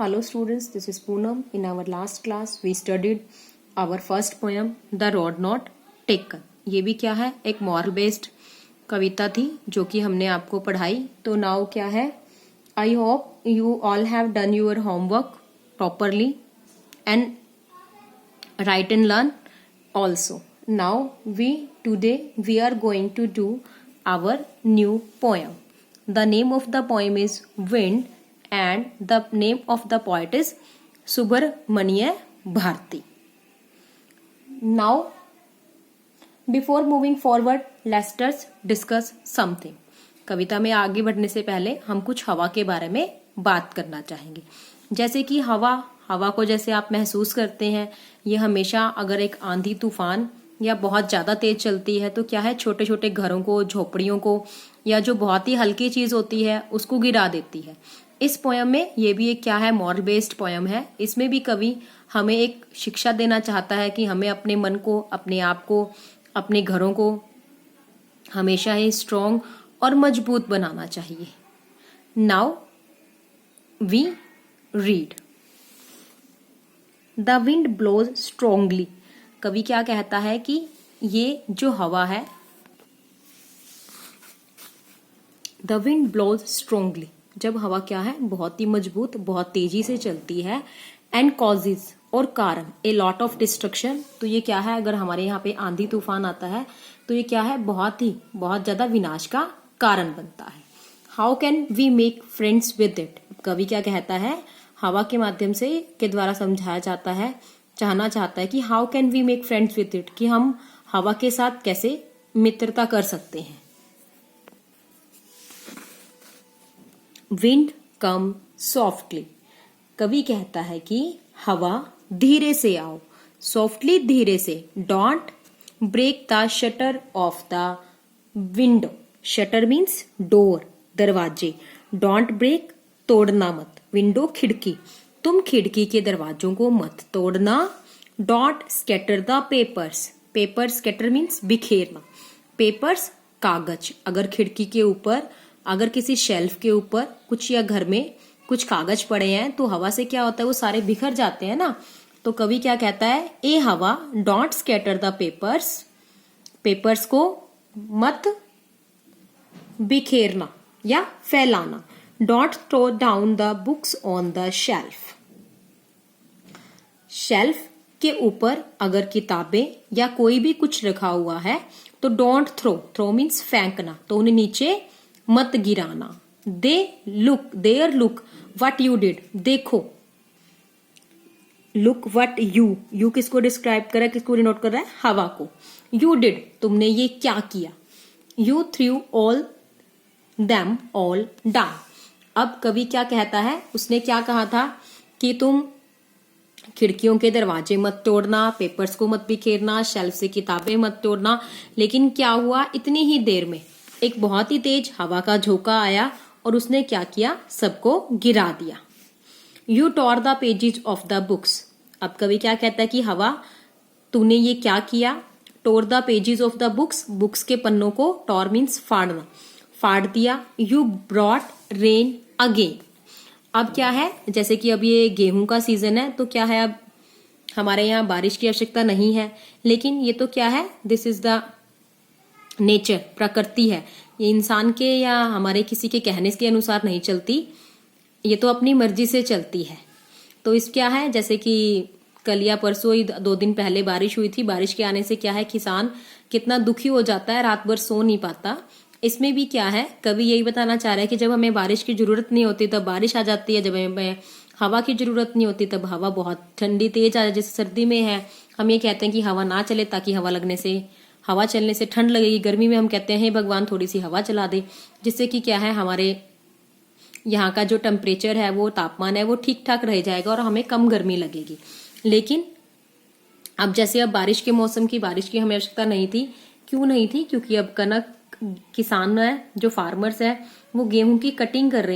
Hello students, this is Poonam. In our last class, we studied our first poem, The Road Not Taken. ये भी क्या है, एक moral based कविता थी जो कि हमने आपको पढ़ाई. तो now क्या है, I hope you all have done your homework properly and write and learn also. Now today we are going to do our new poem. The name of the poem is Wind and the name of the poet is Subramaniya Bharti. Now, before moving forward, let's us discuss something. कविता में आगे बढ़ने से पहले हम कुछ हवा के बारे में बात करना चाहेंगे. जैसे कि हवा को जैसे आप महसूस करते हैं, ये हमेशा अगर एक आंधी तूफान या बहुत ज्यादा तेज चलती है तो क्या है, छोटे छोटे घरों को, झोपड़ियों को या जो बहुत ही हल्की चीज होती है उसको गिरा देती है. इस पोयम में ये भी एक क्या है, मॉरल बेस्ड पोयम है. इसमें भी कवि हमें एक शिक्षा देना चाहता है कि हमें अपने मन को, अपने आप को, अपने घरों को हमेशा ही स्ट्रॉन्ग और मजबूत बनाना चाहिए. Now we read. The wind blows strongly. कवि क्या कहता है कि ये जो हवा है, द विंड ब्लोज स्ट्रॉन्गली, जब हवा क्या है, बहुत ही मजबूत, बहुत तेजी से चलती है. एंड कॉजेज, और कारण, ए लॉट ऑफ डिस्ट्रक्शन. तो ये क्या है, अगर हमारे यहाँ पे आंधी तूफान आता है तो ये क्या है, बहुत ज्यादा विनाश का कारण बनता है. How can we make friends with it. कवि क्या कहता है, हवा के माध्यम से के द्वारा समझाया जाता है, कहना चाहता है कि how can we make friends with it, कि हम हवा के साथ कैसे मित्रता कर सकते हैं. विंड कम सॉफ्टली. कवि कहता है कि हवा धीरे से आओ, सॉफ्टली धीरे से. Don't break the shutter of the window. Shutter means door, दरवाजे. डोंट ब्रेक, तोड़ना मत. विंडो खिड़की, तुम खिड़की के दरवाजों को मत तोड़ना. Don't scatter the papers. Paper scatter means बिखेरना. पेपर्स कागज. अगर खिड़की के ऊपर, अगर किसी शेल्फ के ऊपर कुछ या घर में कुछ कागज पड़े हैं तो हवा से क्या होता है, वो सारे बिखर जाते हैं ना. तो कवि क्या कहता है, ए हवा, don't scatter the papers. Papers को मत बिखेरना या फैलाना. Don't throw down the books on the shelf. Shelf के ऊपर अगर किताबें या कोई भी कुछ रखा हुआ है तो डोंट थ्रो. थ्रो मीन्स फेंकना, तो उन्हें नीचे मत गिराना. There look what you did. देखो, लुक व्हाट यू किसको डिस्क्राइब कर रहा है, किसको डिनोट कर रहा है, हवा को. यू डिड, तुमने ये क्या किया. You through all them all down. अब कवि क्या कहता है, उसने क्या कहा था कि तुम खिड़कियों के दरवाजे मत तोड़ना, पेपर्स को मत बिखेरना, शेल्फ से किताबें मत तोड़ना. लेकिन क्या हुआ, इतनी ही देर में एक बहुत ही तेज हवा का झोंका आया और उसने क्या किया, सबको गिरा दिया. You tore the pages of the books. अब कवि क्या कहता है कि हवा, तूने ये क्या किया. टोर the pages of the books. Books के पन्नों को, टॉर मीन्स फाड़ना, फाड़ दिया. You brought rain again. अब क्या है, जैसे कि अब ये गेहूं का सीजन है तो क्या है, अब हमारे यहाँ बारिश की आवश्यकता नहीं है, लेकिन ये तो क्या है, दिस इज द नेचर, प्रकृति है. ये इंसान के या हमारे किसी के कहने के अनुसार नहीं चलती, ये तो अपनी मर्जी से चलती है. तो इस क्या है, जैसे कि कल या परसों ही 2 दिन पहले बारिश हुई थी. बारिश के आने से क्या है, किसान कितना दुखी हो जाता है, रात भर सो नहीं पाता. इसमें भी क्या है, कवि यही बताना चाह रहा है कि जब हमें बारिश की जरूरत नहीं होती तब बारिश आ जाती है, जब हमें हवा की जरूरत नहीं होती तब हवा बहुत ठंडी तेज आ जाए. जैसे सर्दी में है, हम ये कहते हैं कि हवा ना चले ताकि हवा चलने से ठंड लगेगी. गर्मी में हम कहते हैं, हे भगवान थोड़ी सी हवा चला दे, जिससे कि क्या है, हमारे यहाँ का जो टेम्परेचर है, वो तापमान है, वो ठीक ठाक रह जाएगा और हमें कम गर्मी लगेगी. लेकिन अब जैसे अब बारिश के मौसम की, बारिश की हमें आवश्यकता नहीं थी. क्यों नहीं थी, क्योंकि अब किसान है, जो फार्मर्स है, वो गेहूं की कटिंग कर रहे हैं.